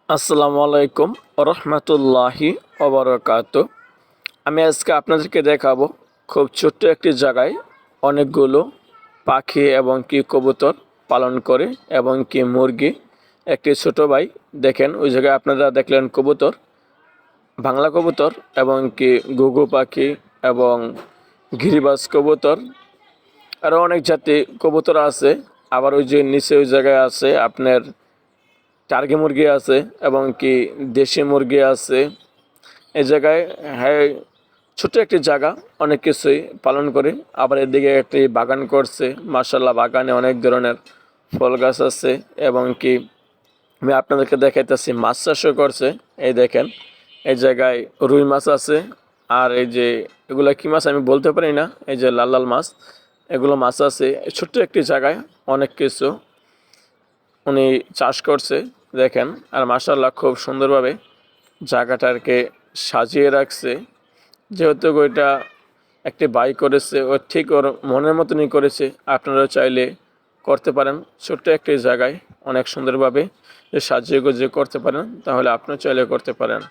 আসসালামু আলাইকুম রহমতুল্লাহি ওবরাকাতু। আমি আজকে আপনাদেরকে দেখাবো খুব ছোট্ট একটি জায়গায় অনেকগুলো পাখি এবং কি কবুতর পালন করে এবং কি মুরগি। একটি ছোট ভাই দেখেন ওই জায়গায় আপনারা দেখলেন কবুতর, বাংলা কবুতর এবং কি ঘুঘু পাখি এবং গিরিবাজ কবুতর, আরও অনেক জাতি কবুতর আছে। আবার ওই যে নিচে ওই জায়গায় আছে আপনার টার্কি মুরগি আছে এবং কি দেশি মুরগি আছে। এই জায়গায় হ্যাঁ ছোট একটি জায়গা অনেক কিছুই পালন করে। আবার এদিকে একটি বাগান করছে, মাশাআল্লাহ বাগানে অনেক ধরনের ফল গাছ আছে এবং কি আমি আপনাদেরকে দেখাইতেছি মাছ চাষও করছে। এই দেখেন এই জায়গায় রুই মাছ আছে। আর এই যে এগুলা কি মাছ আমি বলতে পারি না, এই যে লাল লাল মাছ, এগুলো মাছ আছে। ছোট্ট একটি জায়গায় অনেক কিছু উনি চাষ করছে দেখেন। আর মাশাআল্লাহ খুব সুন্দরভাবে জায়গাটাকে সাজিয়ে রাখছে। যেহেতু ওইটা একটি বাই করেছে, ও ঠিক ওর মনের মতনই করেছে। আপনারাও চাইলে করতে পারেন, ছোট্ট একটি জায়গায় অনেক সুন্দরভাবে সাজিয়ে গুজিয়ে করতে পারেন, তাহলে আপনিও চাইলে করতে পারেন।